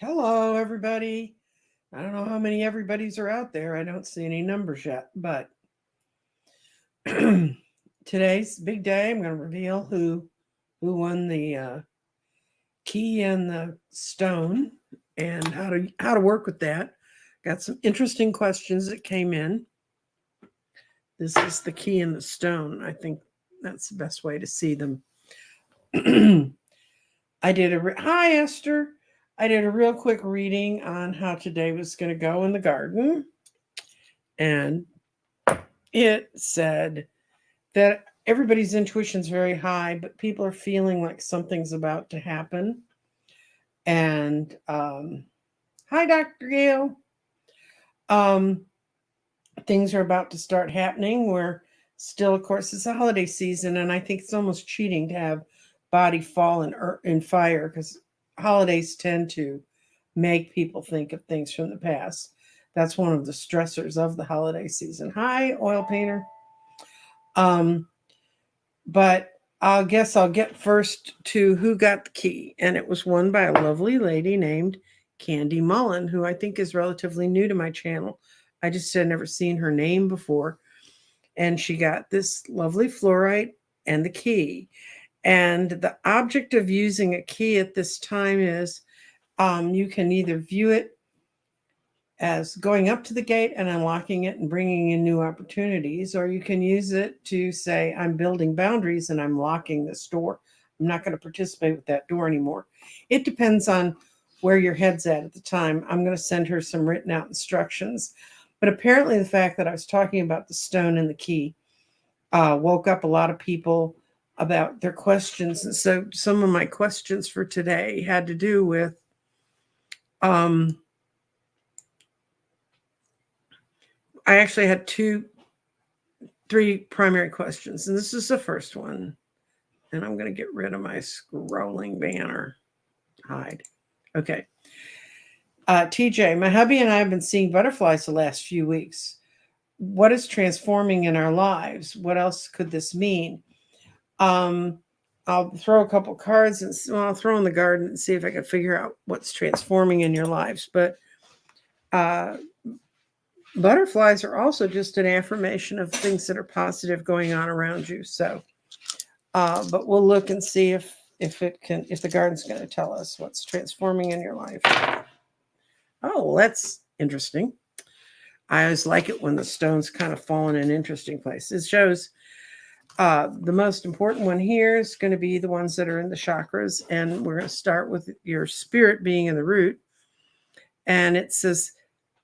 Hello, everybody. I don't know how many everybody's are out there. I don't see any numbers yet, but today's big day. I'm going to reveal who won the key and the stone, and how to work with that. Got some interesting questions that came in. This is the key and the stone. I think that's the best way to see them. I did hi Esther. I did a real quick reading on how today was going to go in the garden, and it said that everybody's intuition is very high, but people are feeling like something's about to happen. And hi, Dr. Gail. Um, Things are about to start happening. We're still, of course, it's a holiday season, and I think it's almost cheating to have body fall in fire because holidays tend to make people think of things from the past. That's one of the stressors of the holiday season. Hi, oil painter. Um, but I guess I'll get first to who got the key. And it was won by a lovely lady named Candy Mullen, who I think is relatively new to my channel. I just had never seen her name before. And she got this lovely fluorite and the key. And the object of using a key at this time is you can either view it as going up to the gate and unlocking it and bringing in new opportunities, or you can use it to say, I'm building boundaries and I'm locking this door. I'm not going to participate with that door anymore. It depends on where your head's at the time. I'm going to send her some written out instructions. But apparently, the fact that I was talking about the stone and the key woke up a lot of people about their questions. And so some of my questions for today had to do with um, I actually had three primary questions, and this is the first one. And I'm going to get rid of my scrolling banner. Hide. Okay. TJ, my hubby and I have been seeing butterflies the last few weeks. What is transforming in our lives? What else could this mean? Um, I'll throw a couple cards and I'll throw in the garden and see if I can figure out what's transforming in your lives. But uh, butterflies are also just an affirmation of things that are positive going on around you. So, but we'll look and see if the garden's going to tell us what's transforming in your life. Oh, well, that's interesting. I always like it when the stones kind of fall in an interesting place. It shows the most important one here is going to be the ones that are in the chakras, and we're going to start with your spirit being in the root. And it says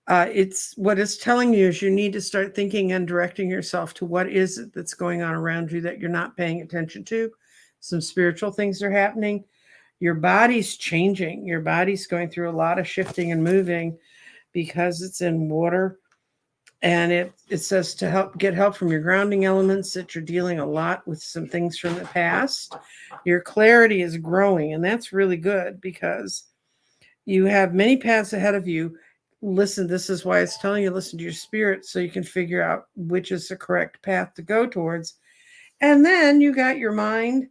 it's what it's telling you is you need to start thinking and directing yourself to what is it that's going on around you that you're not paying attention to. Some spiritual things are happening. Your body's changing. Your body's going through a lot of shifting and moving because it's in water. And it says to get help from your grounding elements, that you're dealing a lot with some things from the past. Your clarity is growing, and that's really good because you have many paths ahead of you. Listen, this is why it's telling you listen to your spirit so you can figure out which is the correct path to go towards. And then you got the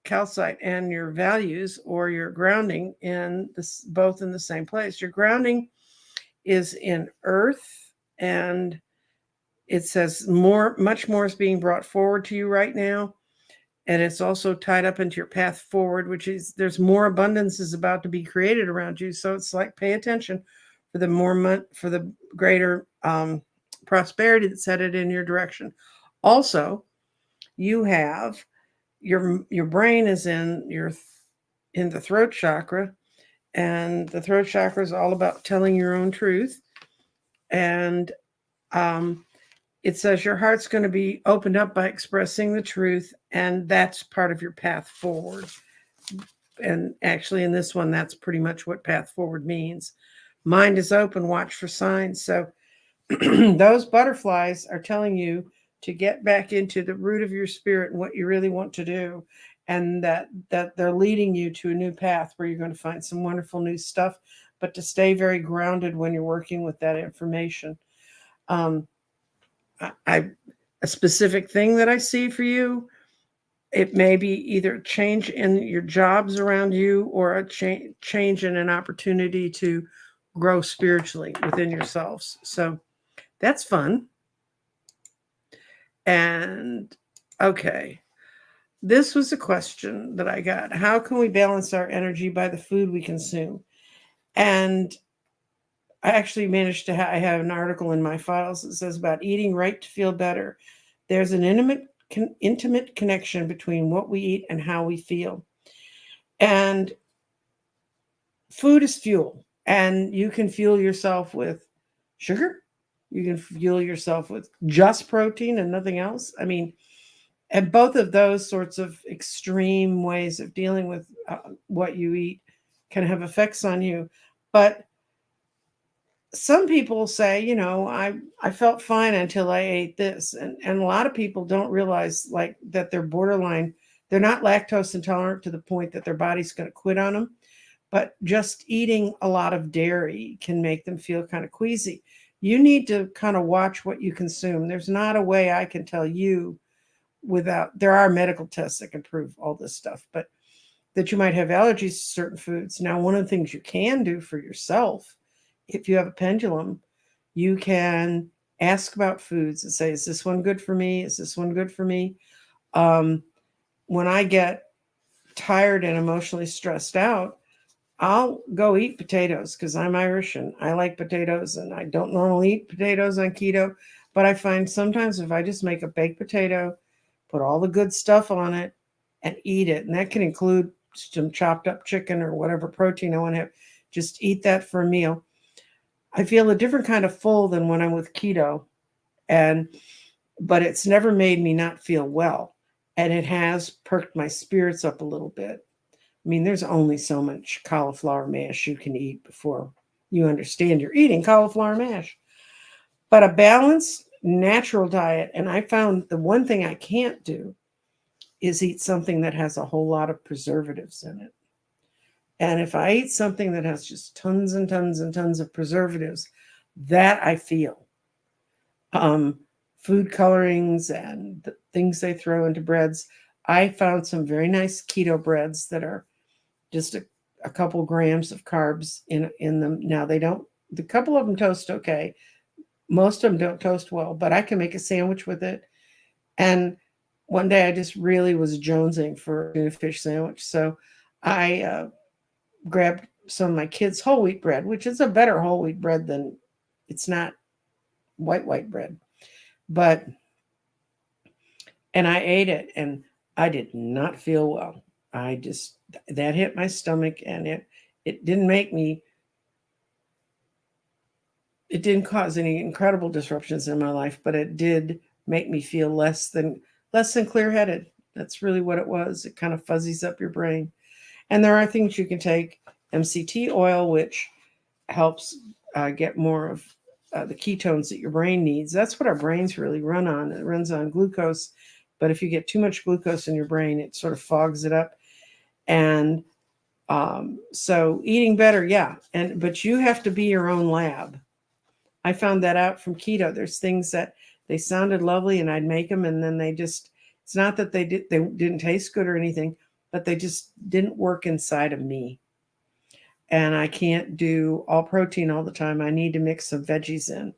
calcite, and your values or your grounding in this, both in the same place. Your grounding is in earth, and it says much more is being brought forward to you right now. And it's also tied up into your path forward, which is there's more abundance is about to be created around you. So it's like pay attention for the greater prosperity that's headed in your direction. Also, you have your brain is in the throat chakra, and the throat chakra is all about telling your own truth. And um, it says your heart's going to be opened up by expressing the truth, and that's part of your path forward. And actually, in this one, that's pretty much what path forward means. Mind is open, watch for signs. So those butterflies are telling you to get back into the root of your spirit and what you really want to do, and that they're leading you to a new path where you're going to find some wonderful new stuff, but to stay very grounded when you're working with that information. um, I a specific thing that I see for you It may be either change in your jobs around you or a change in an opportunity to grow spiritually within yourselves. So that's fun. And okay, this was a question that I got. How can we balance our energy by the food we consume? And I actually managed to I have an article in my files that says about eating right to feel better. There's an intimate connection between what we eat and how we feel. And food is fuel, and you can fuel yourself with sugar. You can fuel yourself with just protein and nothing else. I mean, and both of those sorts of extreme ways of dealing with what you eat can have effects on you. But some people say, I felt fine until I ate this. And a lot of people don't realize like that they're borderline, they're not lactose intolerant to the point that their body's going to quit on them. But just eating a lot of dairy can make them feel kind of queasy. You need to kind of watch what you consume. There's not a way I can tell you without, there are medical tests that can prove all this stuff, but that you might have allergies to certain foods. Now, one of the things you can do for yourself, if you have a pendulum, you can ask about foods and say, is this one good for me? Is this one good for me? When I get tired and emotionally stressed out, I'll go eat potatoes because I'm Irish and I like potatoes, and I don't normally eat potatoes on keto. But I find sometimes if I just make a baked potato, put all the good stuff on it, and eat it, and that can include some chopped up chicken or whatever protein I want to have, just eat that for a meal. I feel a different kind of full than when I'm with keto. But it's never made me not feel well. And it has perked my spirits up a little bit. I mean, there's only so much cauliflower mash you can eat before you understand you're eating cauliflower mash. But a balanced, natural diet, and I found the one thing I can't do is eat something that has a whole lot of preservatives in it. And if I eat something that has just tons and tons and tons of preservatives, that I feel. Food colorings and the things they throw into breads. I found some very nice keto breads that are just a couple grams of carbs in them. Now the couple of them toast okay. Most of them don't toast well, but I can make a sandwich with it. And one day I just really was jonesing for a fish sandwich. So I grabbed some of my kids' whole wheat bread, which is a better whole wheat bread than, it's not white bread. And I ate it and I did not feel well. That hit my stomach, and it didn't make me, it didn't cause any incredible disruptions in my life, but it did make me feel less than clear-headed. That's really what it was. It kind of fuzzies up your brain. And there are things you can take, MCT oil, which helps get more of the ketones that your brain needs. That's what our brains really run on. It runs on glucose. But if you get too much glucose in your brain, it sort of fogs it up. And so eating better, yeah. But you have to be your own lab. I found that out from keto. There's things that they sounded lovely and I'd make them, and then it's not that they didn't taste good or anything, but they just didn't work inside of me. And I can't do all protein all the time. I need to mix some veggies in.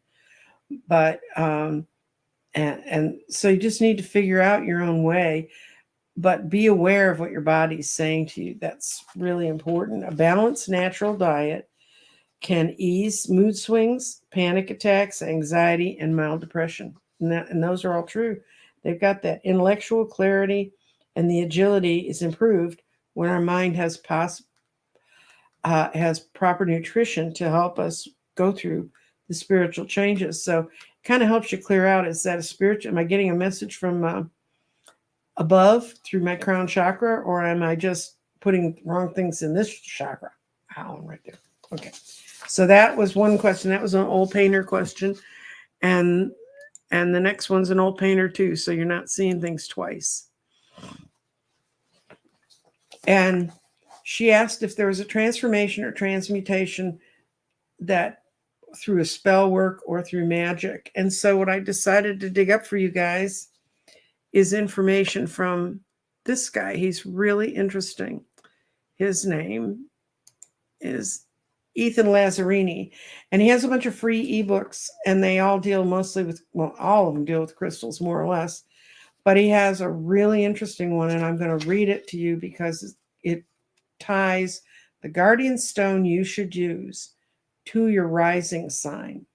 But and so you just need to figure out your own way, but be aware of what your body's saying to you. That's really important. A balanced natural diet can ease mood swings, panic attacks, anxiety, and mild depression. And those are all true. They've got that intellectual clarity, and the agility is improved when our mind has proper nutrition to help us go through the spiritual changes. So it kind of helps you clear out, is that a spiritual, am I getting a message from above through my crown chakra, or am I just putting wrong things in this chakra? Ow, right there. Okay. So that was one question. That was an old painter question. And the next one's an old painter too. So you're not seeing things twice. And she asked if there was a transformation or transmutation that through a spell work or through magic. And so what I decided to dig up for you guys is information from this guy. He's really interesting. His name is Ethan Lazzarini, and he has a bunch of free ebooks, and they all deal mostly with, well, all of them deal with crystals more or less. But he has a really interesting one, and I'm going to read it to you because it ties the guardian stone you should use to your rising sign.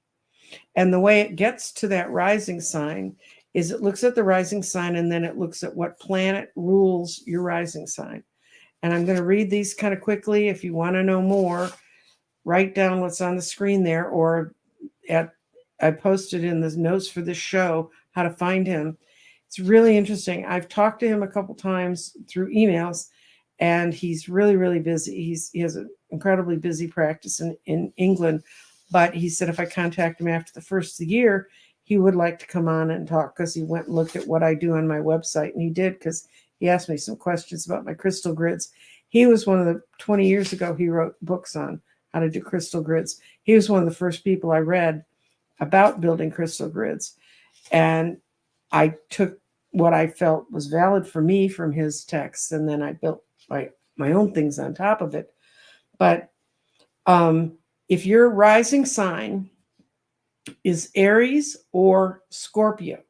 And the way it gets to that rising sign is it looks at the rising sign and then it looks at what planet rules your rising sign. And I'm going to read these kind of quickly. If you want to know more, write down what's on the screen there, or I posted in the notes for this show how to find him. It's really interesting. I've talked to him a couple times through emails, and he's really, really busy. He has an incredibly busy practice in England, but he said if I contact him after the first of the year, he would like to come on and talk, because he went and looked at what I do on my website, and he did, because he asked me some questions about my crystal grids. He was one of the 20 years ago, he wrote books on how to do crystal grids. He was one of the first people I read about building crystal grids. And I took what I felt was valid for me from his texts, and then I built my own things on top of it. But if your rising sign is Aries or Scorpio,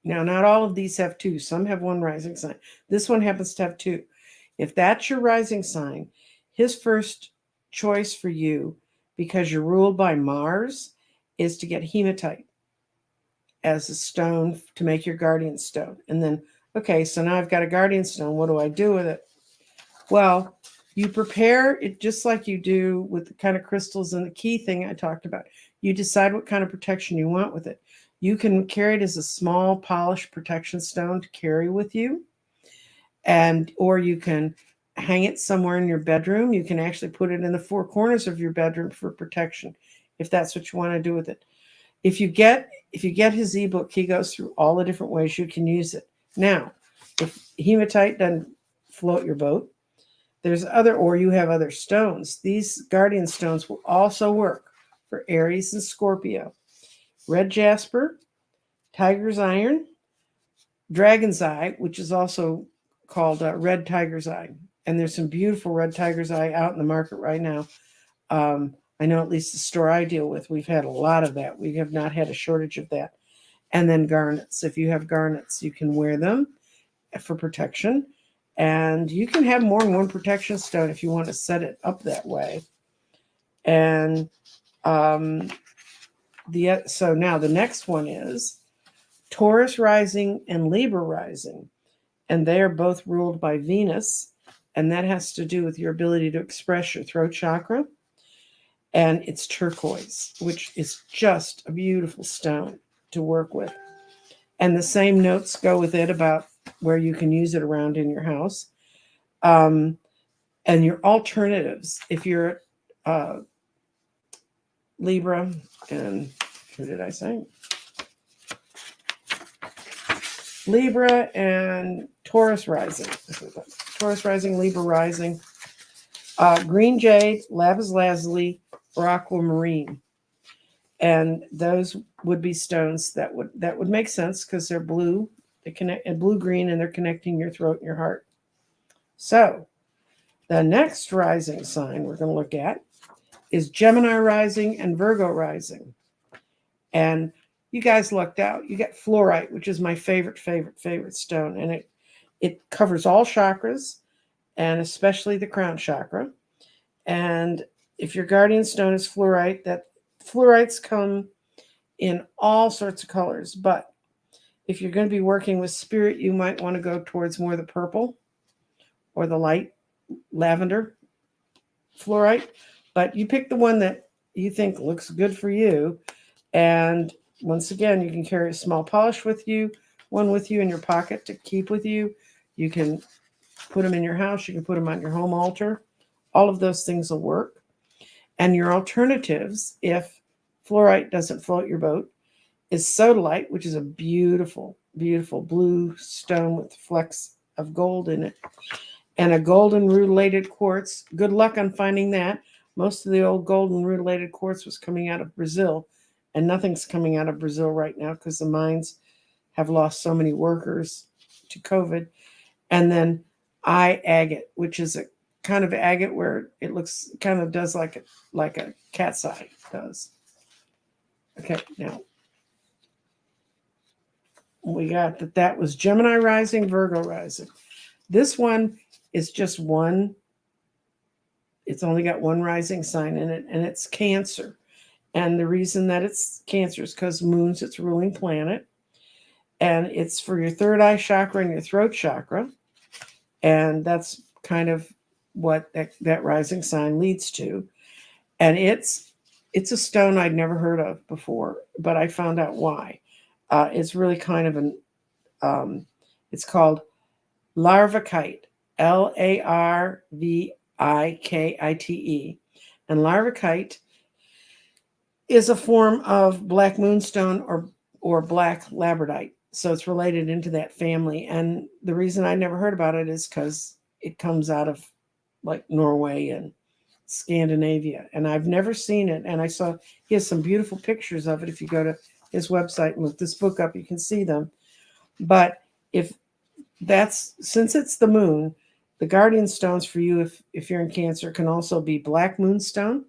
now not all of these have two. Some have one rising sign. This one happens to have two. If that's your rising sign, his first choice for you, because you're ruled by Mars, is to get hematite as a stone to make your guardian stone. And then, okay, so now I've got a guardian stone. What do I do with it? Well, you prepare it just like you do with the kind of crystals and the key thing I talked about. You decide what kind of protection you want with it. You can carry it as a small polished protection stone to carry with you. Or you can hang it somewhere in your bedroom. You can actually put it in the four corners of your bedroom for protection, if that's what you want to do with it. If you get his ebook, he goes through all the different ways you can use it. Now, if hematite doesn't float your boat, or you have other stones. These guardian stones will also work for Aries and Scorpio. Red jasper, tiger's iron, dragon's eye, which is also called red tiger's eye. And there's some beautiful red tiger's eye out in the market right now. I know at least the store I deal with, we've had a lot of that. We have not had a shortage of that. And then garnets. If you have garnets, you can wear them for protection. And you can have more than one protection stone if you want to set it up that way. And so now the next one is Taurus rising and Libra rising. And they are both ruled by Venus. And that has to do with your ability to express your throat chakra. And it's turquoise, which is just a beautiful stone to work with. And the same notes go with it about where you can use it around in your house. And your alternatives, if you're Libra, and who did I say? Libra and Taurus rising. Taurus rising, Libra rising. Green jade, lapis lazuli, or aquamarine. And those would be stones that would make sense because they're blue. They connect blue-green, and they're connecting your throat and your heart. So the next rising sign we're going to look at is Gemini rising and Virgo rising. And you guys lucked out. You got fluorite, which is my favorite stone. And it covers all chakras, and especially the crown chakra. And if your guardian stone is fluorite, fluorites come in all sorts of colors. But if you're going to be working with spirit, you might want to go towards more the purple or the light lavender fluorite. But you pick the one that you think looks good for you. And once again, you can carry a small polish with you, one with you in your pocket to keep with you. You can put them in your house. You can put them on your home altar. All of those things will work. And your alternatives, if fluorite doesn't float your boat, is sodalite, which is a beautiful, beautiful blue stone with flecks of gold in it. And a golden rutilated quartz. Good luck on finding that. Most of the old golden rutilated quartz was coming out of Brazil. And nothing's coming out of Brazil right now because the mines have lost so many workers to COVID. And then eye agate, which is a kind of agate where it looks kind of does like a cat's eye does. Okay, now we got that was Gemini rising, Virgo rising. This one is just one. It's only got one rising sign in it, and it's Cancer. And the reason that it's Cancer is because Moon's its ruling planet, and it's for your third eye chakra and your throat chakra, and that's kind of what that rising sign leads to. And it's a stone I'd never heard of before, but I found out why. It's really kind of it's called larvikite, Larvikite. And larvikite is a form of black moonstone or black labradorite. So it's related into that family. And the reason I never heard about it is because it comes out of like Norway and Scandinavia. And I've never seen it. And I saw he has some beautiful pictures of it. If you go to his website and look this book up, you can see them. But since it's the moon, the guardian stones for you, if you're in Cancer, can also be black moonstone,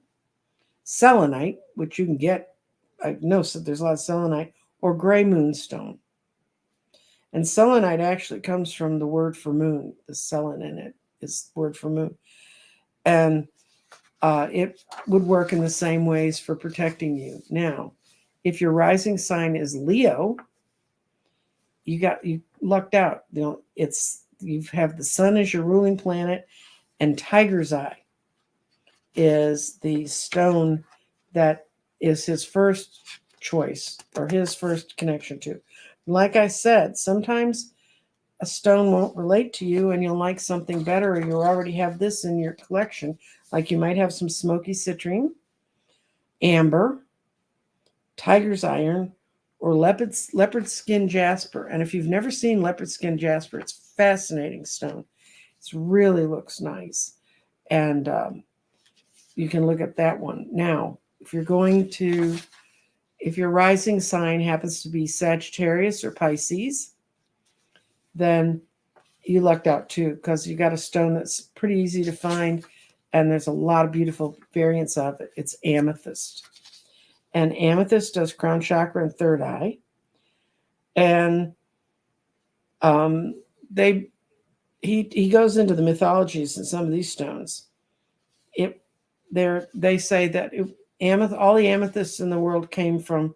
selenite, which you can get. I know so there's a lot of selenite, or gray moonstone. And selenite actually comes from the word for moon. The selen in it is the word for moon. And it would work in the same ways for protecting you. Now, if your rising sign is Leo, you lucked out. You have the sun as your ruling planet, and tiger's eye is the stone that is his first choice or his first connection to. Like I said, sometimes a stone won't relate to you and you'll like something better, or you already have this in your collection. Like you might have some smoky citrine, amber, tiger's iron, or leopard skin jasper. And if you've never seen leopard skin jasper, it's a fascinating stone. It really looks nice. And you can look at that one. Now, if your rising sign happens to be Sagittarius or Pisces, then you lucked out too, because you got a stone that's pretty easy to find, and there's a lot of beautiful variants of it. It's amethyst. And amethyst does crown chakra and third eye. And he goes into the mythologies in some of these stones. They say that all the amethysts in the world came from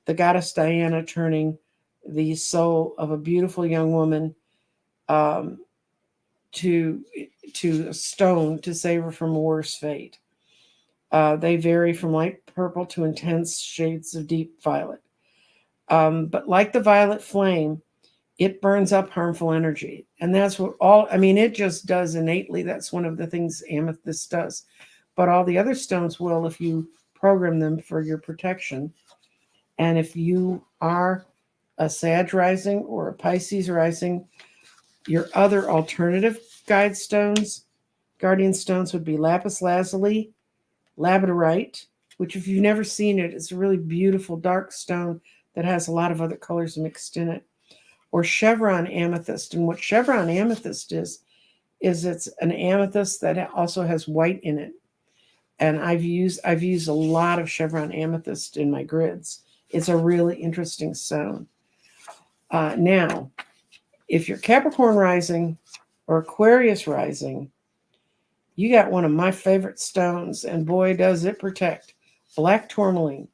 the goddess Diana turning the soul of a beautiful young woman to a stone to save her from a worse fate. They vary from light purple to intense shades of deep violet. But like the violet flame, it burns up harmful energy. And that's what it just does innately. That's one of the things amethyst does. But all the other stones will if you program them for your protection. And if you are a Sag rising or a Pisces rising, your other alternative guardian stones would be lapis lazuli, labradorite, which if you've never seen it, it's a really beautiful dark stone that has a lot of other colors mixed in it, or chevron amethyst. And what chevron amethyst is it's an amethyst that also has white in it. And I've used a lot of chevron amethyst in my grids. It's a really interesting stone. Now, if you're Capricorn rising or Aquarius rising, you got one of my favorite stones, and boy, does it protect. Black tourmaline.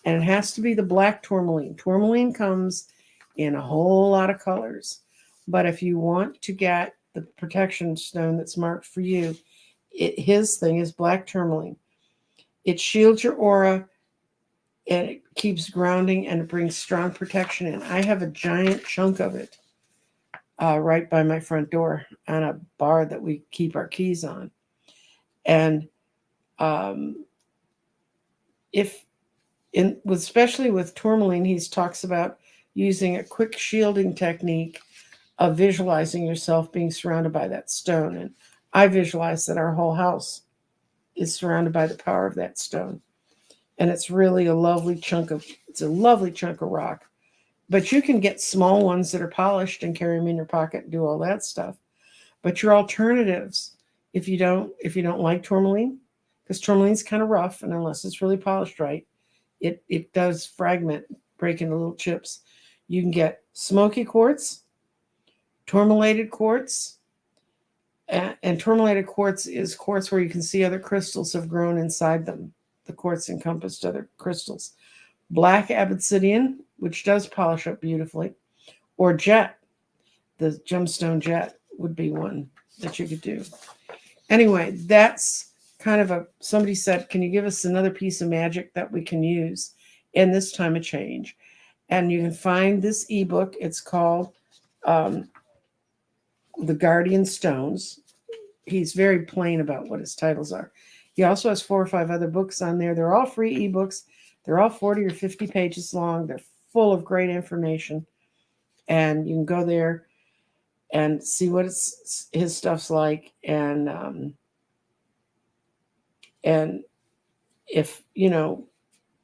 And it has to be the black tourmaline. Tourmaline comes in a whole lot of colors. But if you want to get the protection stone that's marked for you, his thing is black tourmaline. It shields your aura, and it keeps grounding, and it brings strong protection in. I have a giant chunk of it right by my front door on a bar that we keep our keys on. And especially with tourmaline, he talks about using a quick shielding technique of visualizing yourself being surrounded by that stone. And I visualize that our whole house is surrounded by the power of that stone. And it's really a lovely chunk of rock. But you can get small ones that are polished and carry them in your pocket and do all that stuff. But your alternatives, if you don't like tourmaline, because tourmaline's kind of rough, and unless it's really polished right, it does fragment, break into little chips. You can get smoky quartz, tourmalated quartz, and tourmalated quartz is quartz where you can see other crystals have grown inside them. The quartz encompassed other crystals. Black obsidian, which does polish up beautifully, or jet, the gemstone jet would be one that you could do. Anyway, that's kind of somebody said, can you give us another piece of magic that we can use in this time of change? And you can find this ebook. It's called The Guardian Stones. He's very plain about what his titles are. He also has 4 or 5 other books on there. They're all free ebooks. They're all 40 or 50 pages long. They're full of great information. And you can go there and see what his stuff's like. And if,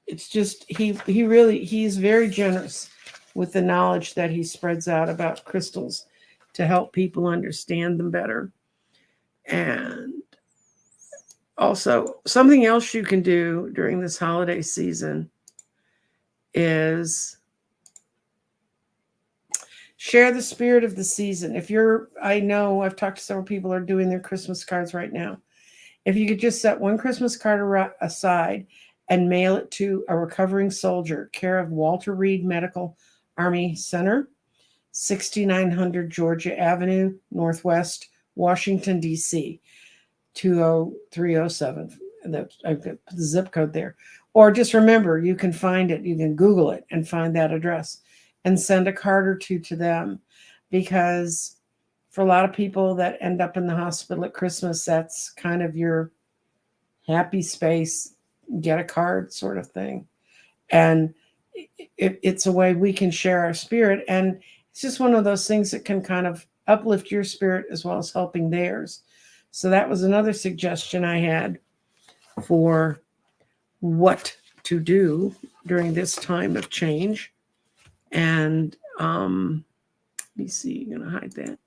it's just, he's very generous with the knowledge that he spreads out about crystals to help people understand them better. And also, something else you can do during this holiday season is share the spirit of the season. I know I've talked to several people who are doing their Christmas cards right now. If you could just set one Christmas card aside and mail it to a recovering soldier, care of Walter Reed Medical Army Center, 6900 Georgia Avenue, Northwest, Washington, D.C., 20307. I've got the zip code there. Or just remember, you can find it. You can Google it and find that address and send a card or two to them, because for a lot of people that end up in the hospital at Christmas, that's kind of your happy space, get a card sort of thing. And it's a way we can share our spirit. And it's just one of those things that can kind of uplift your spirit as well as helping theirs. So that was another suggestion I had for what to do during this time of change. And let me see, I'm going to hide that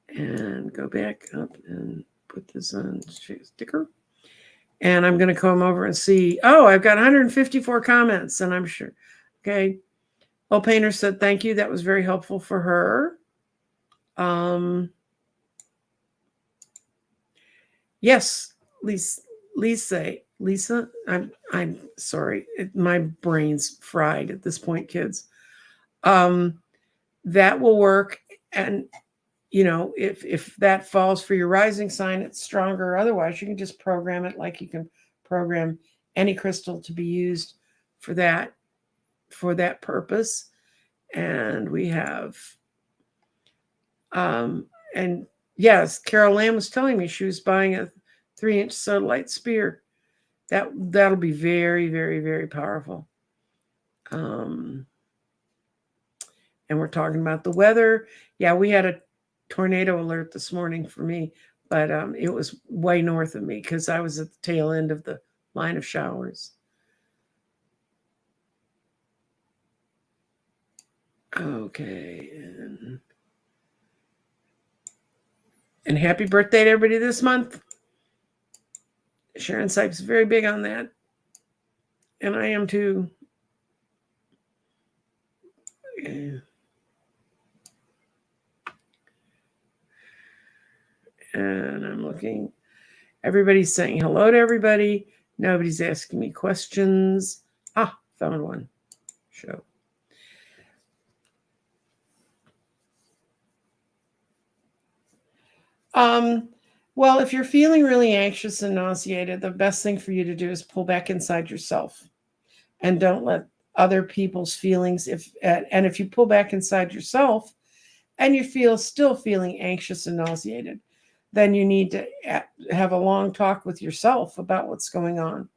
and go back up and put this on sticker. And I'm going to come over and see, I've got 154 comments, and I'm sure. Okay. Well, Painter said, thank you. That was very helpful for her. Yes, Lisa, I'm sorry. My brain's fried at this point, kids. That will work. And, if that falls for your rising sign, it's stronger. Otherwise, you can just program it like you can program any crystal to be used for that purpose. And we have, and yes, Carol Lamb was telling me she was buying a 3-inch sodalite spear. That'll be very, very, very powerful. And we're talking about the weather. Yeah, we had a tornado alert this morning for me, but it was way north of me because I was at the tail end of the line of showers. Okay. And happy birthday to everybody this month. Sharon Sipes is very big on that. And I am too. And I'm looking. Everybody's saying hello to everybody. Nobody's asking me questions. Found one. Show. Well, if you're feeling really anxious and nauseated, the best thing for you to do is pull back inside yourself and don't let other people's feelings. If you pull back inside yourself and you still feeling anxious and nauseated, then you need to have a long talk with yourself about what's going on.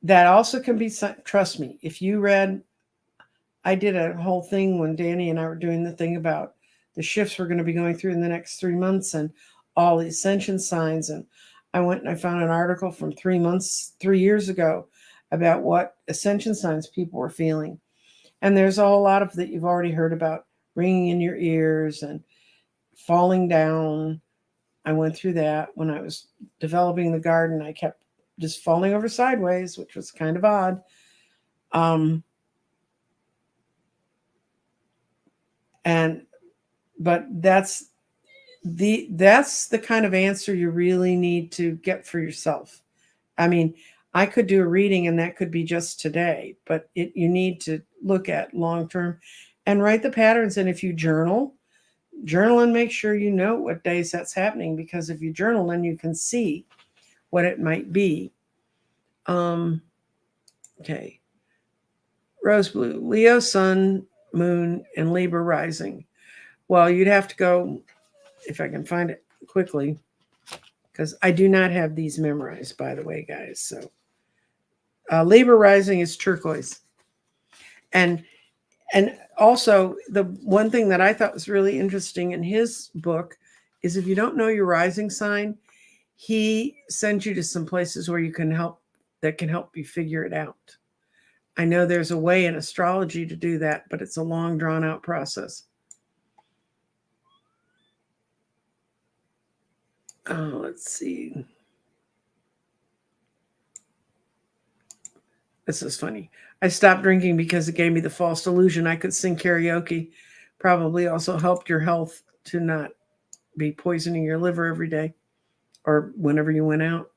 That also can be, trust me, if you read, I did a whole thing when Danny and I were doing the thing about the shifts we're going to be going through in the next 3 months and all the ascension signs. And I went and I found an article from 3 years ago about what ascension signs people were feeling. And there's a whole lot of that you've already heard about, ringing in your ears and falling down. I went through that when I was developing the garden. I kept just falling over sideways, which was kind of odd. Um, and but that's the kind of answer you really need to get for yourself. I mean, I could do a reading and that could be just today, but you need to look at long term and write the patterns. And if you journal and make sure you know what days that's happening, because if you journal, then you can see what it might be. Okay. Rose blue, Leo sun, moon, and Libra rising. Well, you'd have to go, if I can find it quickly, because I do not have these memorized, by the way, guys. So Libra rising is turquoise. And also, the one thing that I thought was really interesting in his book is if you don't know your rising sign, he sends you to some places where you can help you figure it out. I know there's a way in astrology to do that, but it's a long, drawn out process. Oh, let's see. This is funny. I stopped drinking because it gave me the false illusion I could sing karaoke. Probably also helped your health to not be poisoning your liver every day or whenever you went out.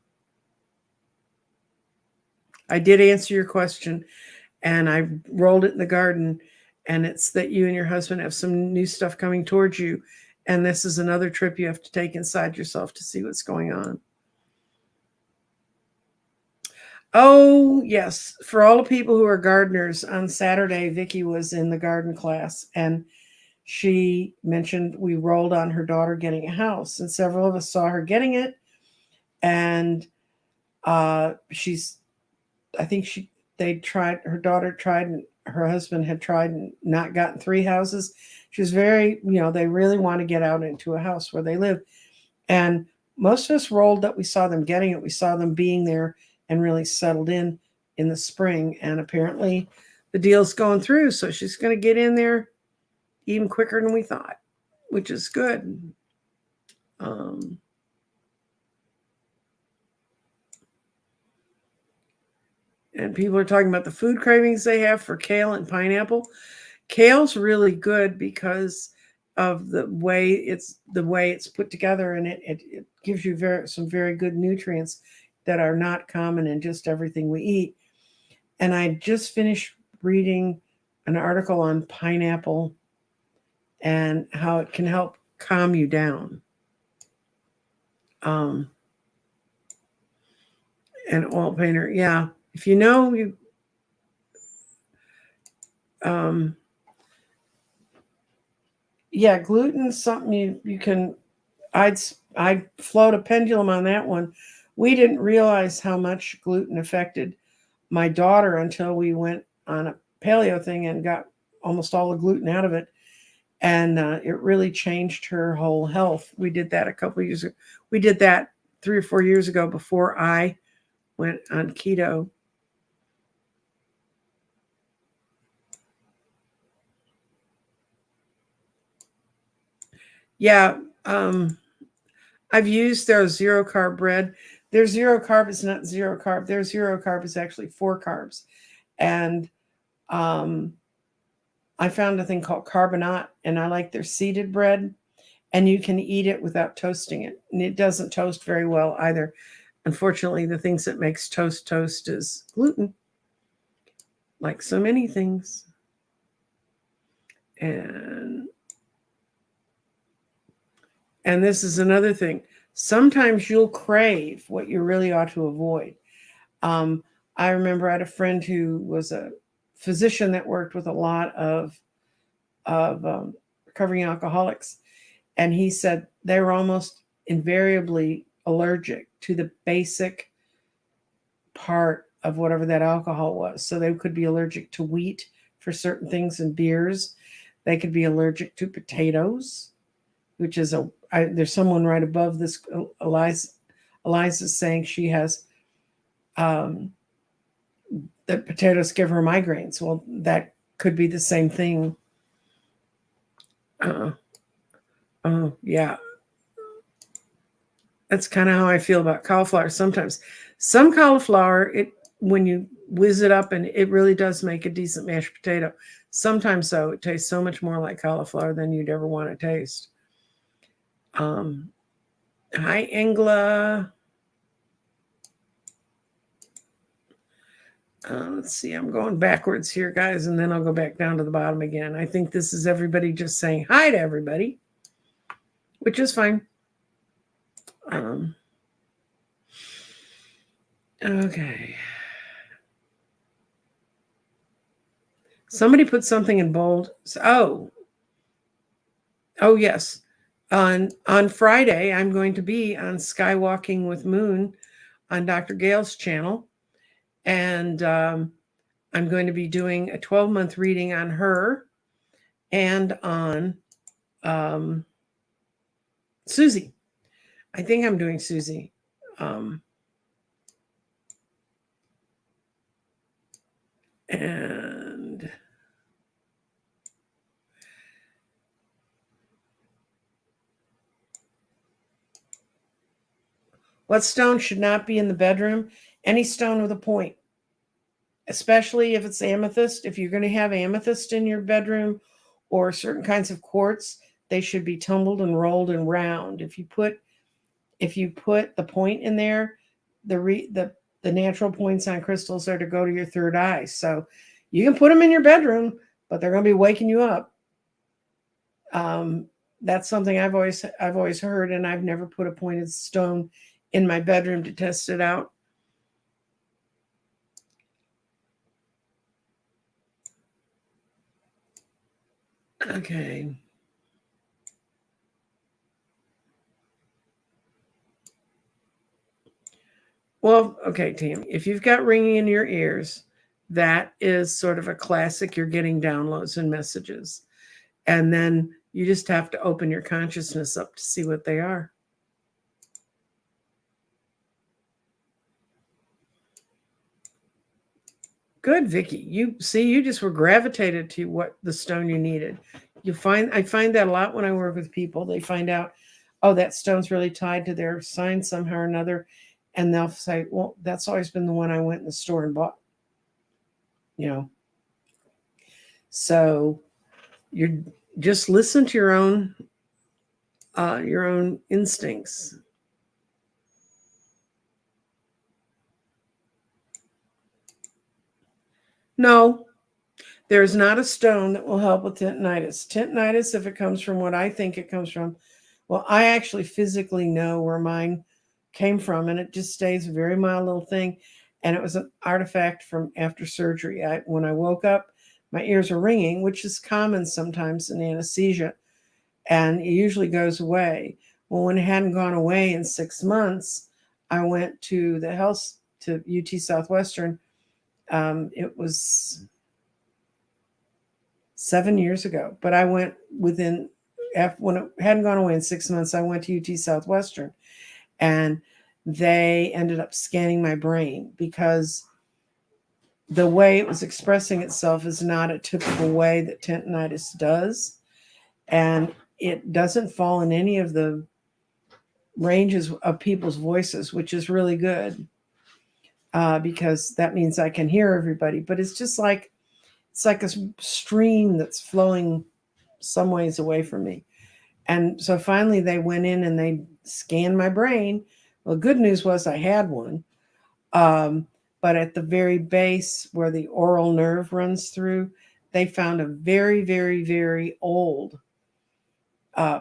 I did answer your question, and I rolled it in the garden, and it's that you and your husband have some new stuff coming towards you, and this is another trip you have to take inside yourself to see what's going on. Oh, yes. For all the people who are gardeners, on Saturday, Vicki was in the garden class, and she mentioned we rolled on her daughter getting a house, and several of us saw her getting it. And I think her daughter tried, and her husband had tried and not gotten 3 houses. She was very, they really want to get out into a house where they live. And most of us rolled that we saw them getting it. We saw them being there and really settled in the spring. And apparently the deal's going through. So she's going to get in there even quicker than we thought, which is good. And people are talking about the food cravings they have for kale and pineapple. Kale's really good because of the way it's put together, and it gives you some very good nutrients that are not common in just everything we eat. And I just finished reading an article on pineapple and how it can help calm you down. And oil painter, yeah. If you know you, yeah, gluten's something you can. I'd float a pendulum on that one. We didn't realize how much gluten affected my daughter until we went on a paleo thing and got almost all the gluten out of it. And it really changed her whole health. We did that a couple of years ago. We did that 3 or 4 years ago before I went on keto. Yeah, I've used their zero carb bread. Their zero carb is not zero carb. Their zero carb is actually 4 carbs. And I found a thing called carbonate, and I like their seeded bread, and you can eat it without toasting it. And it doesn't toast very well either. Unfortunately, the things that makes toast is gluten, like so many things. And this is another thing. Sometimes you'll crave what you really ought to avoid. I remember I had a friend who was a physician that worked with a lot of recovering alcoholics, and he said they were almost invariably allergic to the basic part of whatever that alcohol was. So they could be allergic to wheat for certain things in beers. They could be allergic to potatoes, which is there's someone right above this. Eliza's saying she has that potatoes give her migraines. Well, that could be the same thing. Oh, yeah. That's kind of how I feel about cauliflower sometimes. Some cauliflower, it when you whiz it up, and it really does make a decent mashed potato. Sometimes, so it tastes so much more like cauliflower than you'd ever want to taste. Um, Hi, Engla. Let's see. I'm going backwards here, guys, and then I'll go back down to the bottom again. I think this is everybody just saying hi to everybody, which is fine. Okay. Somebody put something in bold. Oh yes. On Friday, I'm going to be on Skywalking with Moon on Dr. Gale's channel, and I'm going to be doing a 12-month reading on her and on Susie. I think I'm doing Susie. And what stone should not be in the bedroom? Any stone with a point, especially if it's amethyst. If you're going to have amethyst in your bedroom or certain kinds of quartz, they should be tumbled and rolled and round. If you put the point in there, the natural points on crystals are to go to your third eye. So you can put them in your bedroom, but they're going to be waking you up. That's something I've always heard, and I've never put a pointed stone in my bedroom to test it out. Okay. Well, okay, Tam, if you've got ringing in your ears, that is sort of a classic. You're getting downloads and messages. And then you just have to open your consciousness up to see what they are. Good, Vicky. You just were gravitated to what the stone you needed. I find that a lot when I work with people. They find out, oh, that stone's really tied to their sign somehow or another. And they'll say, well, that's always been the one I went in the store and bought. So you're just listen to your own instincts. No, there's not a stone that will help with tendinitis. Tendinitis, if it comes from what I think it comes from, well, I actually physically know where mine came from, and it just stays a very mild little thing. And it was an artifact from after surgery. When I woke up, my ears were ringing, which is common sometimes in anesthesia, and it usually goes away. Well, when it hadn't gone away in 6 months, I went to UT Southwestern. It was 7 years ago, but I went when it hadn't gone away in 6 months, I went to UT Southwestern, and they ended up scanning my brain because the way it was expressing itself is not a typical way that tendinitis does. And it doesn't fall in any of the ranges of people's voices, which is really good because that means I can hear everybody. But it's like a stream that's flowing some ways away from me. And so finally they went in and they scanned my brain. Well, good news was I had one. But at the very base where the oral nerve runs through, they found a very, very, very old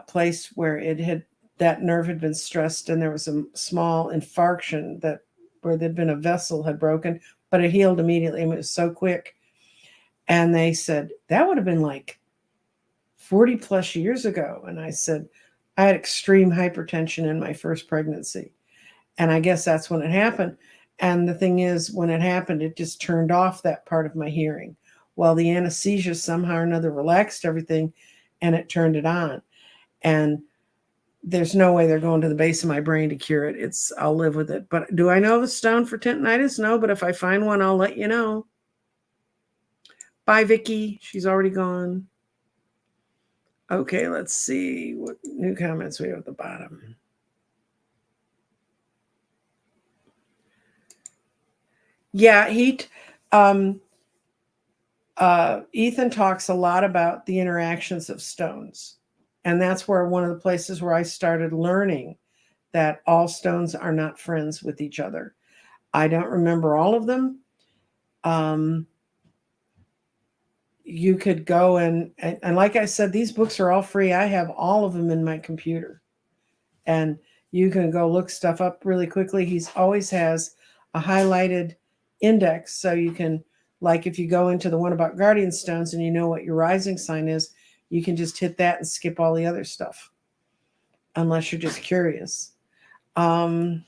place where that nerve had been stressed, and there was a small infarction where there'd been a vessel had broken, but it healed immediately. I mean, it was so quick. And they said, that would have been like 40 plus years ago. And I said, I had extreme hypertension in my first pregnancy. And I guess that's when it happened. And the thing is, when it happened, it just turned off that part of my hearing. Well, the anesthesia somehow or another relaxed everything, and it turned it on. And there's no way they're going to the base of my brain to cure it. I'll live with it. But do I know the stone for tendinitis? No, but if I find one, I'll let you know. Bye, Vicky. She's already gone. Okay, let's see what new comments we have at the bottom. Yeah, Ethan talks a lot about the interactions of stones. And that's where one of the places where I started learning that all stones are not friends with each other. I don't remember all of them. You could go and like I said, these books are all free. I have all of them in my computer. And you can go look stuff up really quickly. He's always has a highlighted index, so you can, like, if you go into the one about guardian stones and you know what your rising sign is, you can just hit that and skip all the other stuff, unless you're just curious. And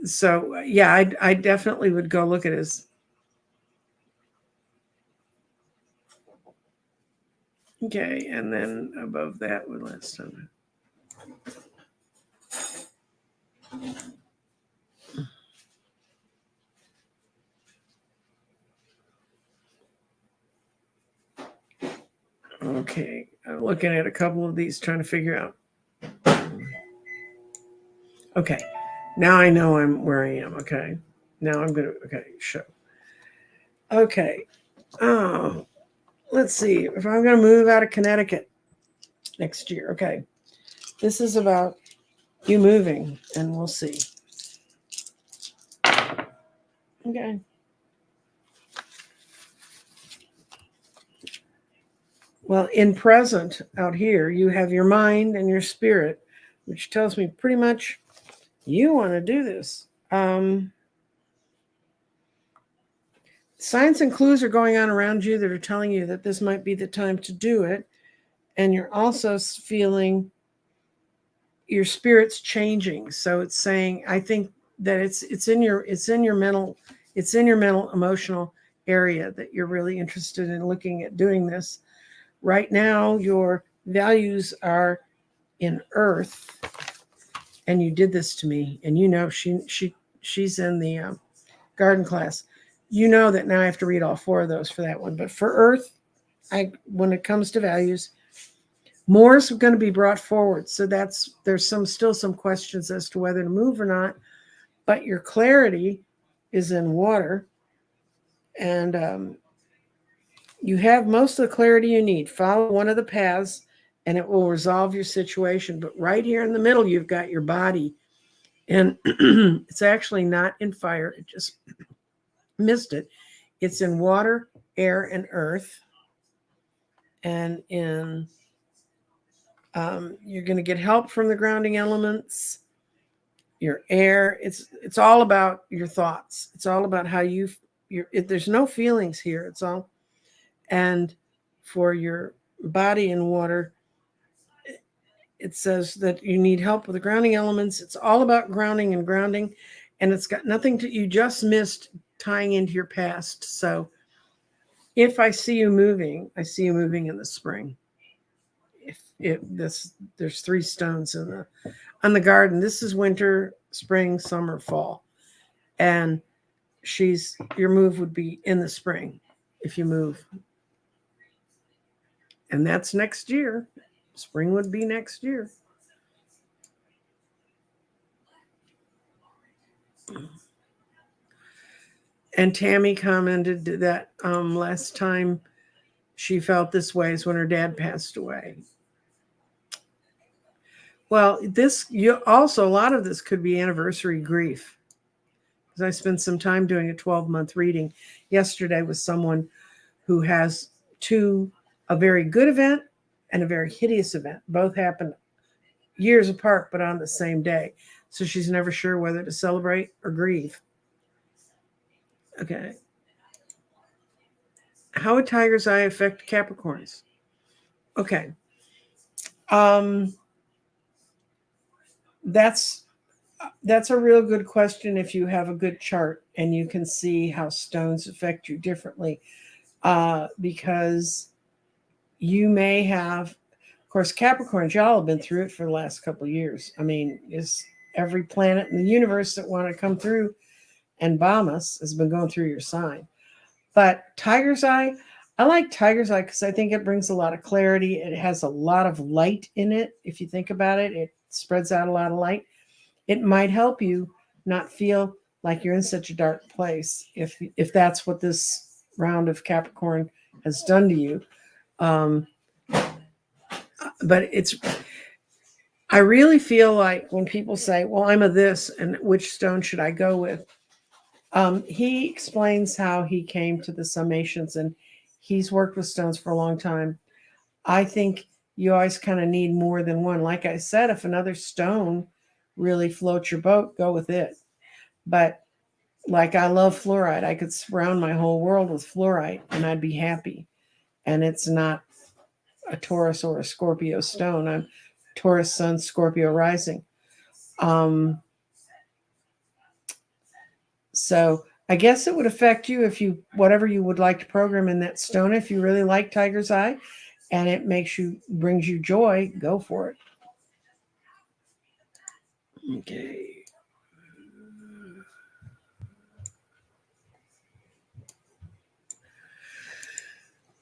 so, yeah, I definitely would go look at his. Okay, and then above that, what last time? Okay, I'm looking at a couple of these, trying to figure out. Okay, now I know I'm where I am. Okay, now I'm gonna, okay, show. Okay, oh, let's see if I'm gonna move out of Connecticut next year. Okay, this is about you moving, and we'll see. Okay. Well, in present out here, you have your mind and your spirit, which tells me pretty much you want to do this. Signs and clues are going on around you that are telling you that this might be the time to do it. And you're also feeling your spirit's changing. So it's saying, I think that it's in your mental emotional area that you're really interested in looking at doing this. Right now, your values are in earth, and you did this to me, and you know she's in the garden class. You know that now I have to read all four of those for that one. But for earth, when it comes to values, more is going to be brought forward. So there's still some questions as to whether to move or not. But your clarity is in water, and you have most of the clarity you need. Follow one of the paths, and it will resolve your situation. But right here in the middle, you've got your body, and it's actually not in fire. It just missed it. It's in water, air, and earth. And you're going to get help from the grounding elements, your air. It's all about your thoughts. It's all about how there's no feelings here. It's all, and for your body in water, it says that you need help with the grounding elements. It's all about grounding, and it's got nothing to, you just missed tying into your past. So if I see you moving, I see you moving in the spring. There's 3 stones on the garden. This is winter, spring, summer, fall. And your move would be in the spring if you move. And that's next year. Spring would be next year. And Tammy commented that last time she felt this way is when her dad passed away. Well, a lot of this could be anniversary grief. Because I spent some time doing a 12-month reading yesterday with someone who has a very good event and a very hideous event. Both happened years apart, but on the same day. So she's never sure whether to celebrate or grieve. Okay. How would tiger's eye affect Capricorns? Okay. That's a real good question if you have a good chart and you can see how stones affect you differently. Because you may have, of course, Capricorns, y'all have been through it for the last couple of years. I mean, is every planet in the universe that want to come through and Bamas has been going through your sign. But tiger's eye, I like tiger's eye because I think it brings a lot of clarity. It has a lot of light in it. If you think about it, it spreads out a lot of light. It might help you not feel like you're in such a dark place if that's what this round of Capricorn has done to you. Um, but I really feel like when people say, well, I'm a this and which stone should I go with? He explains how he came to the summations, and he's worked with stones for a long time. I think you always kind of need more than one. Like I said, if another stone really floats your boat, go with it. But like I love fluorite, I could surround my whole world with fluorite and I'd be happy. And it's not a Taurus or a Scorpio stone. I'm Taurus Sun, Scorpio rising. So I guess it would affect you if you, whatever you would like to program in that stone. If you really like tiger's eye and it brings you joy, go for it. Okay.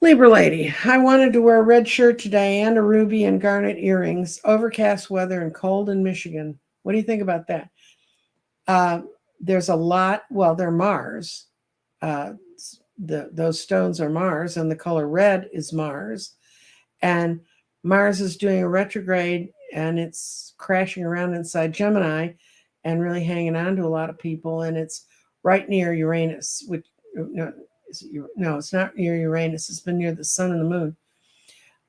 Libra lady, I wanted to wear a red shirt today and a ruby and garnet earrings. Overcast weather and cold in Michigan. What do you think about that? There's a lot. Well, they're Mars. Those stones are Mars, and the color red is Mars. And Mars is doing a retrograde, and it's crashing around inside Gemini, and really hanging on to a lot of people. And it's right near Uranus, which no, it's not near Uranus. It's been near the sun and the moon,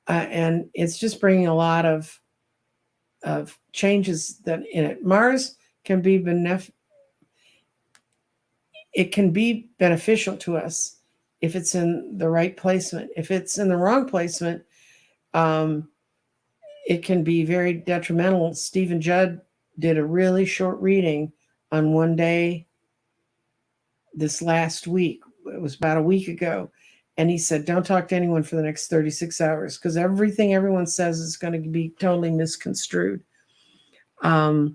and it's just bringing a lot of changes that in it. Mars can be it can be beneficial to us if it's in the right placement. If it's in the wrong placement, it can be very detrimental. Stephen Judd did a really short reading on one day this last week. It was about a week ago. And he said, don't talk to anyone for the next 36 hours because everything everyone says is going to be totally misconstrued. But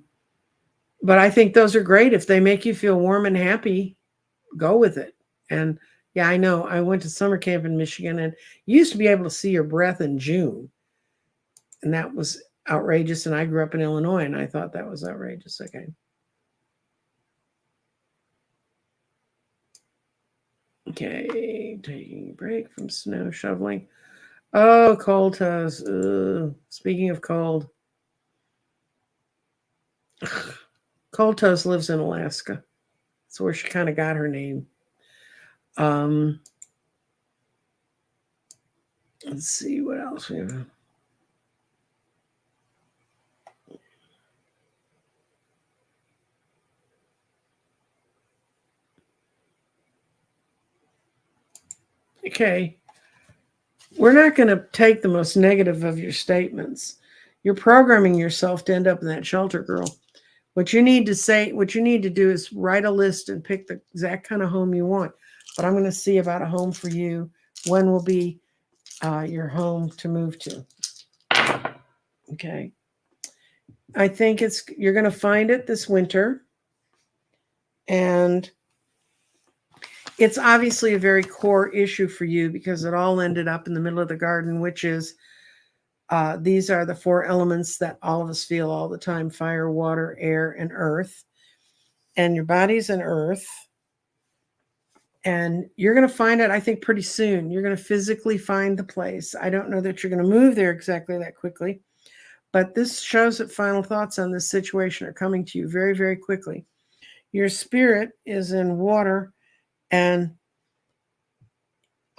I think those are great. If they make you feel warm and happy, go with it. And yeah, I know. I went to summer camp in Michigan, and you used to be able to see your breath in June. And that was outrageous. And I grew up in Illinois, and I thought that was outrageous. Okay. Okay, taking a break from snow shoveling. Oh, cold toes. Speaking of cold, Cold Toes lives in Alaska. That's where she kind of got her name. Let's see what else we have. Okay. We're not going to take the most negative of your statements. You're programming yourself to end up in that shelter, girl. What you need to do is write a list and pick the exact kind of home you want. But I'm going to see about a home for you. When will be your home to move to? Okay. I think you're going to find it this winter. And it's obviously a very core issue for you because it all ended up in the middle of the garden, which is these are the four elements that all of us feel all the time: fire, water, air, and earth. And your body's an earth. And you're going to find it, I think, pretty soon. You're going to physically find the place. I don't know that you're going to move there exactly that quickly, but this shows that final thoughts on this situation are coming to you very, very quickly. Your spirit is in water, and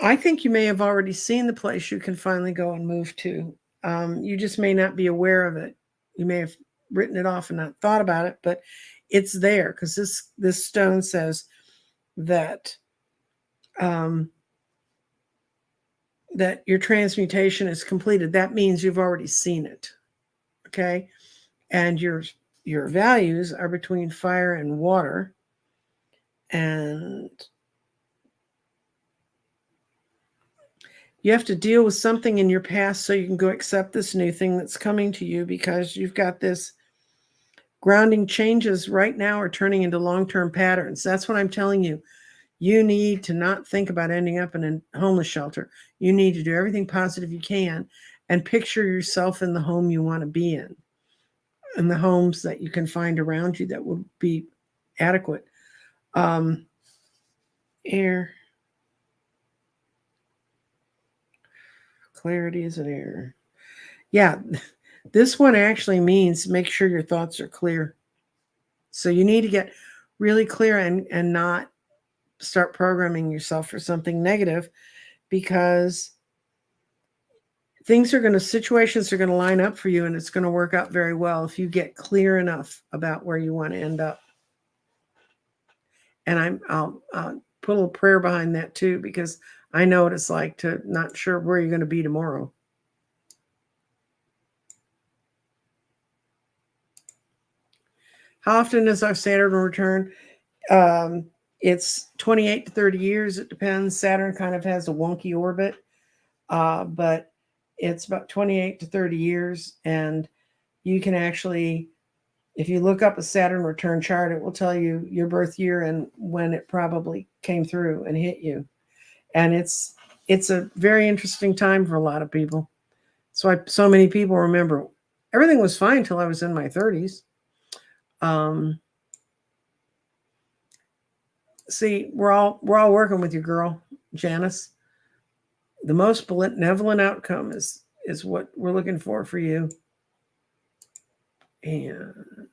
I think you may have already seen the place you can finally go and move to. You just may not be aware of it. You may have written it off and not thought about it, but it's there because this stone says that that your transmutation is completed. That means you've already seen it. Okay. And your values are between fire and water. And you have to deal with something in your past so you can go accept this new thing that's coming to you, because you've got this grounding changes right now are turning into long-term patterns. That's what I'm telling you. You need to not think about ending up in a homeless shelter. You need to do everything positive you can and picture yourself in the home you want to be in, and the homes that you can find around you that would be adequate. Air. Clarity is an error. Yeah, this one actually means make sure your thoughts are clear. So you need to get really clear and not start programming yourself for something negative, because situations are going to line up for you, and it's going to work out very well if you get clear enough about where you want to end up. And I'll put a little prayer behind that too, because I know what it's like to not sure where you're going to be tomorrow. How often is our Saturn return? It's 28 to 30 years. It depends. Saturn kind of has a wonky orbit, but it's about 28 to 30 years. And you can actually, if you look up a Saturn return chart, it will tell you your birth year and when it probably came through and hit you. And it's a very interesting time for a lot of people. So so many people remember everything was fine till I was in my 30s. See, we're all working with you, girl, Janice. The most benevolent outcome is what we're looking for you. And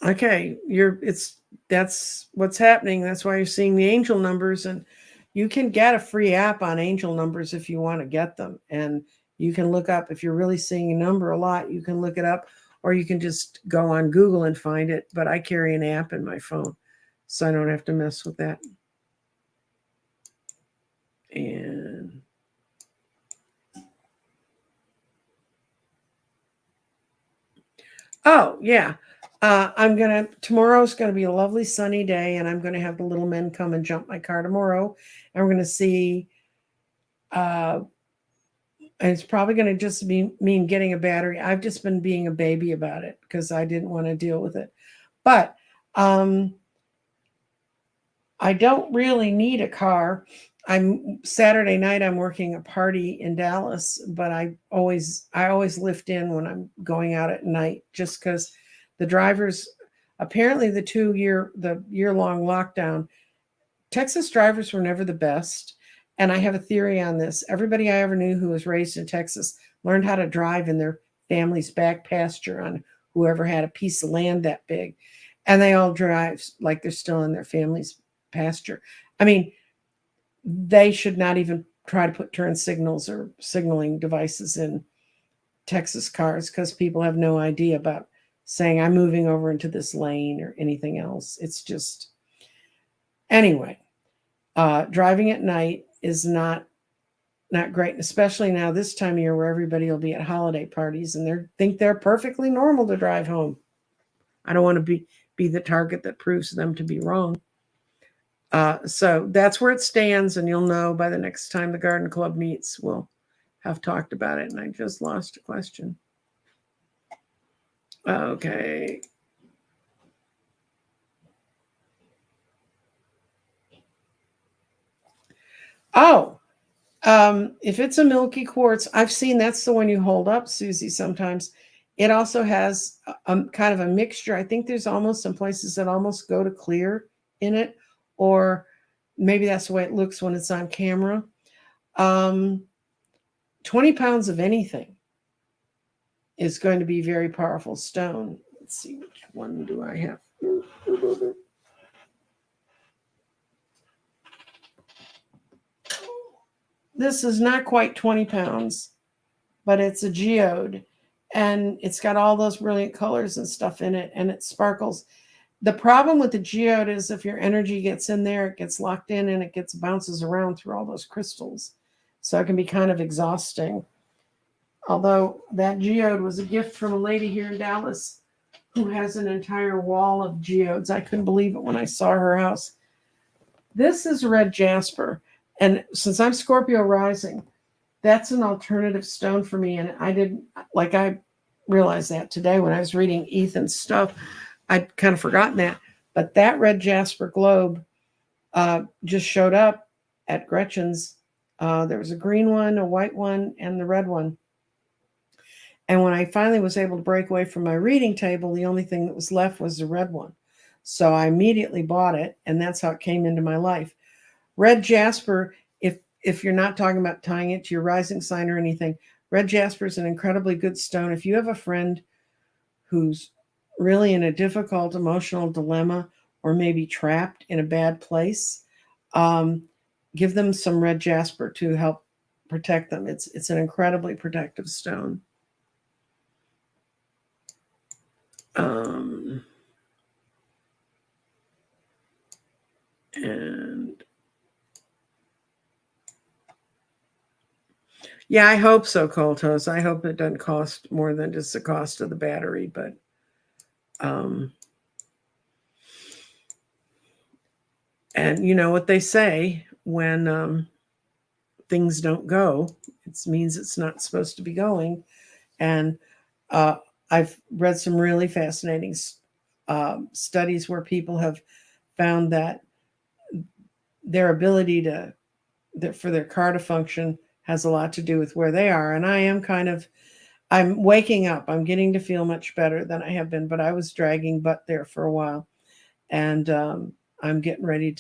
okay, that's what's happening. That's why you're seeing the angel numbers, and you can get a free app on angel numbers if you want to get them. And you can look up, if you're really seeing a number a lot, you can look it up, or you can just go on Google and find it. But I carry an app in my phone, so I don't have to mess with that. And oh, yeah. Tomorrow's going to be a lovely sunny day, and I'm going to have the little men come and jump my car tomorrow. And we're going to see, and it's probably going to just mean getting a battery. I've just been being a baby about it because I didn't want to deal with it. But I don't really need a car. Saturday night, I'm working a party in Dallas, but I always lift in when I'm going out at night, just because the drivers, apparently the year-long lockdown, Texas drivers were never the best. And I have a theory on this. Everybody I ever knew who was raised in Texas learned how to drive in their family's back pasture on whoever had a piece of land that big. And they all drive like they're still in their family's pasture. I mean, they should not even try to put turn signals or signaling devices in Texas cars, because people have no idea about saying I'm moving over into this lane or anything else. It's just, anyway, driving at night is not great, especially now this time of year where everybody will be at holiday parties and think they're perfectly normal to drive home. I don't want to be the target that proves them to be wrong. So that's where it stands, and you'll know by the next time the garden club meets. We'll have talked about it. And I just lost a question. Okay. Oh, if it's a milky quartz, I've seen that's the one you hold up, Susie, sometimes. It also has a kind of a mixture. I think there's almost some places that almost go to clear in it, or maybe that's the way it looks when it's on camera. 20 pounds of anything is going to be very powerful stone. Let's see, which one do I have? This is not quite 20 pounds, but it's a geode, and it's got all those brilliant colors and stuff in it, and it sparkles. The problem with the geode is if your energy gets in there, it gets locked in and it bounces around through all those crystals. So it can be kind of exhausting. Although that geode was a gift from a lady here in Dallas who has an entire wall of geodes. I couldn't believe it when I saw her house. This is red jasper. And since I'm Scorpio rising, that's an alternative stone for me. And I realized that today when I was reading Ethan's stuff. I'd kind of forgotten that. But that red jasper globe just showed up at Gretchen's. There was a green one, a white one, and the red one. And when I finally was able to break away from my reading table, the only thing that was left was the red one. So I immediately bought it, and that's how it came into my life. Red jasper, if you're not talking about tying it to your rising sign or anything, red jasper is an incredibly good stone. If you have a friend who's really in a difficult emotional dilemma or maybe trapped in a bad place, give them some red jasper to help protect them. It's an incredibly protective stone. And yeah, I hope so, Coltos. I hope it doesn't cost more than just the cost of the battery, but and you know what they say, when things don't go, it means it's not supposed to be going. And I've read some really fascinating studies where people have found that their ability for their car to function has a lot to do with where they are. And I'm waking up. I'm getting to feel much better than I have been, but I was dragging butt there for a while. And I'm getting ready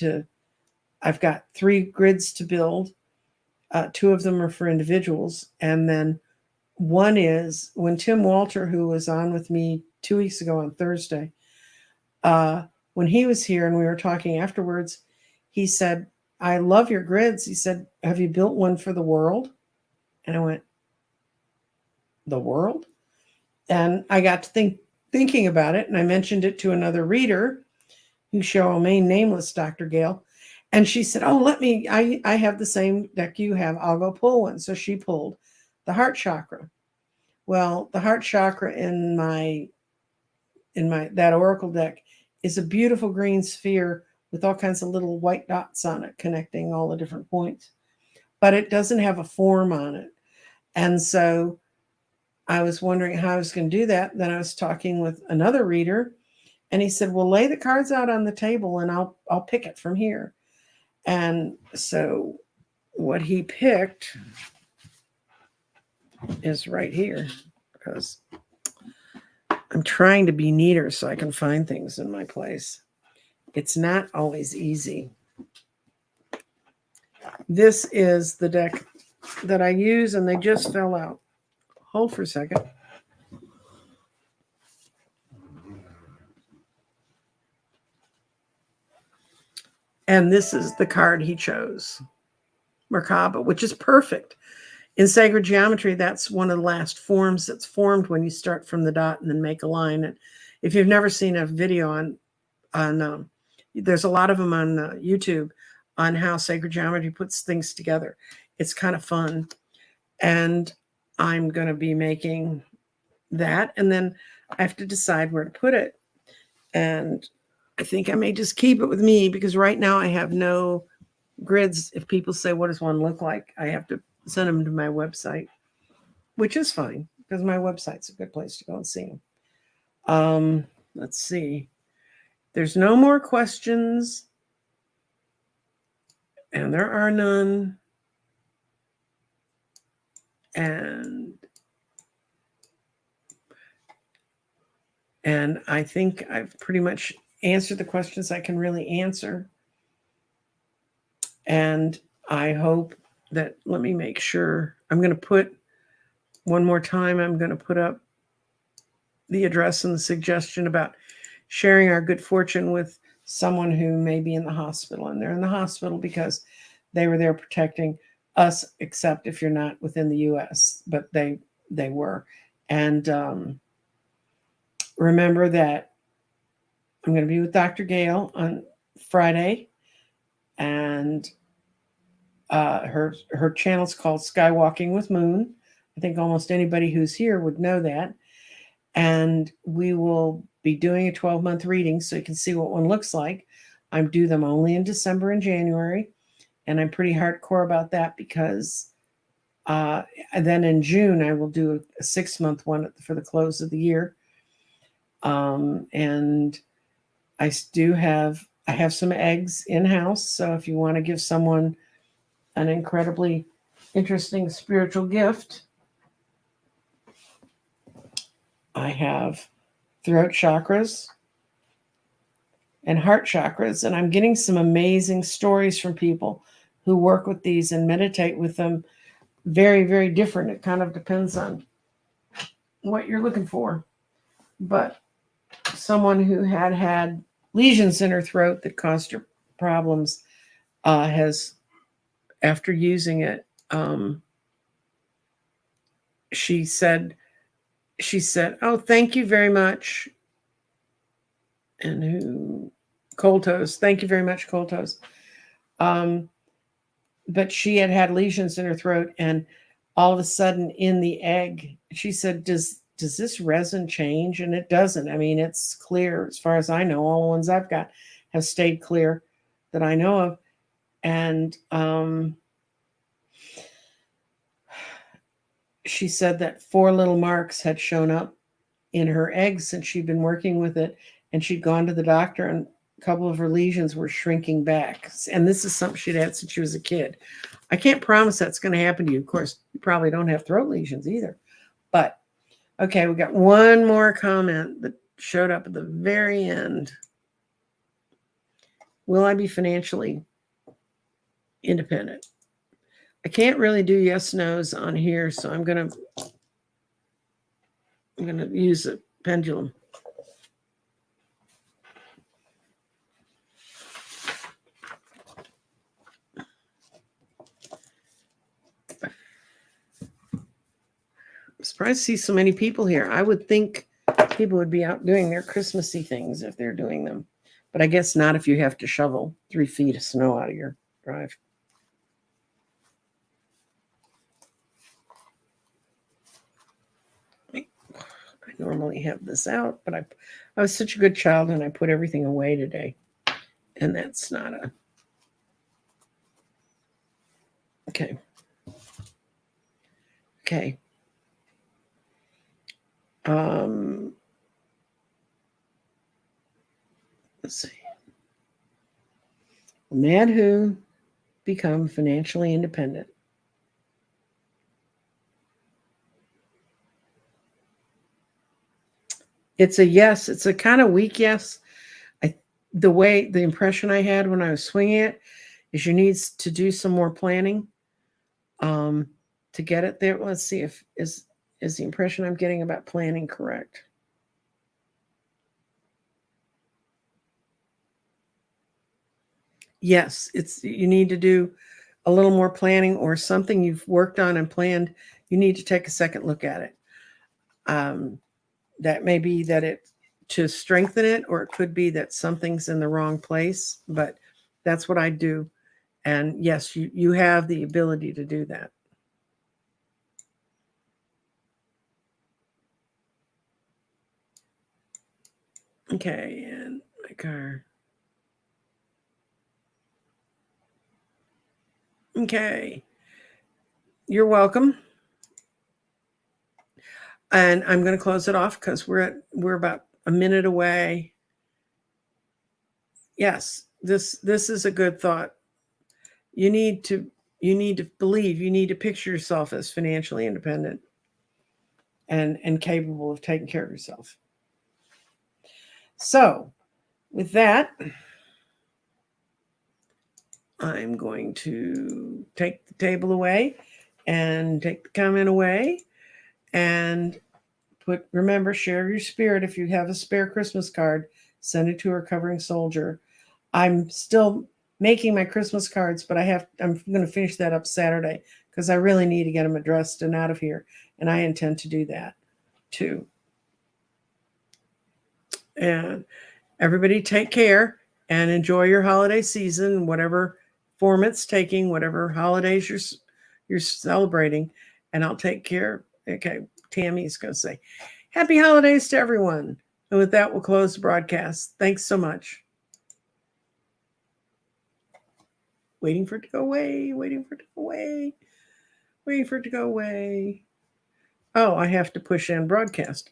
I've got 3 grids to build. 2 of them are for individuals. And then one is when Tim Walter, who was on with me 2 weeks ago on Thursday, when he was here and we were talking afterwards, he said, I love your grids. He said, have you built one for the world? And I went, the world? And I got to thinking about it, and I mentioned it to another reader who shall remain nameless, Dr. Gale. And she said, oh, I have the same deck you have. I'll go pull one. So she pulled the heart chakra. Well, the heart chakra in that oracle deck is a beautiful green sphere with all kinds of little white dots on it, connecting all the different points. But it doesn't have a form on it. And so I was wondering how I was going to do that. Then I was talking with another reader, and he said, well, lay the cards out on the table and I'll pick it from here. And so what he picked is right here, because I'm trying to be neater so I can find things in my place. It's not always easy. This is the deck that I use, and they just fell out. Hold for a second. And this is the card he chose, Merkaba, which is perfect. In sacred geometry, that's one of the last forms that's formed when you start from the dot and then make a line. And if you've never seen a video on there's a lot of them on YouTube on how sacred geometry puts things together. It's kind of fun. And I'm going to be making that. And then I have to decide where to put it. And I think I may just keep it with me, because right now I have no grids. If people say, what does one look like? I have to send them to my website, which is fine, because my website's a good place to go and see them. Let's see. There's no more questions, and there are none. And I think I've pretty much answered the questions I can really answer. And I hope that, let me make sure, I'm going to put one more time, I'm going to put up the address and the suggestion about sharing our good fortune with someone who may be in the hospital. And they're in the hospital because they were there protecting us, except if you're not within the US, but they were. And remember that I'm going to be with Dr. Gale on Friday, and her channel's called Skywalking with Moon. I think almost anybody who's here would know that. And we will be doing a 12-month reading so you can see what one looks like. I do them only in December and January, and I'm pretty hardcore about that because and then in June I will do a 6-month one for the close of the year. And I have some eggs in house, so if you want to give someone an incredibly interesting spiritual gift, I have throat chakras and heart chakras, and I'm getting some amazing stories from people who work with these and meditate with them. Very, very different. It kind of depends on what you're looking for. But someone who had lesions in her throat that caused her problems has, after using it, she said, "Oh, thank you very much." And who, Cold Toes, thank you very much, Cold Toes. But she had lesions in her throat, and all of a sudden in the egg, she said, does this resin change? And it doesn't. I mean, it's clear as far as I know. All the ones I've got have stayed clear that I know of. And she said that 4 little marks had shown up in her eggs since she'd been working with it, and she'd gone to the doctor, and a couple of her lesions were shrinking back. And this is something she'd had since she was a kid. I can't promise that's going to happen to you. Of course, you probably don't have throat lesions either. But, okay, we got one more comment that showed up at the very end. Will I be financially independent? I can't really do yes, no's on here, so I'm going to use a pendulum. I'm surprised to see so many people here. I would think people would be out doing their Christmassy things if they're doing them. But I guess not if you have to shovel 3 feet of snow out of your drive. I normally have this out, but I was such a good child and I put everything away today. And that's not a... Okay. Okay. Let's see. Mad who become financially independent? It's a yes. It's a kind of weak yes. The impression I had when I was swinging it is you need to do some more planning to get it there. Let's see if is the impression I'm getting about planning correct. Yes, you need to do a little more planning, or something you've worked on and planned. You need to take a second look at it. That may be that it to strengthen it, or it could be that something's in the wrong place, but that's what I do. And yes, you have the ability to do that. Okay, and my car. Okay. You're welcome. And I'm going to close it off because we're about a minute away. Yes, this is a good thought. You need to believe, you need to picture yourself as financially independent and capable of taking care of yourself. So, with that, I'm going to take the table away and take the comment away and remember, share your spirit. If you have a spare Christmas card, send it to a recovering soldier. I'm still making my Christmas cards, but I'm going to finish that up Saturday because I really need to get them addressed and out of here. And I intend to do that too. And everybody take care and enjoy your holiday season, whatever form it's taking, whatever holidays you're celebrating. And I'll take care. Okay, Tammy's going to say, Happy holidays to everyone. And with that, we'll close the broadcast. Thanks so much. Waiting for it to go away, waiting for it to go away, waiting for it to go away. Oh, I have to push end broadcast.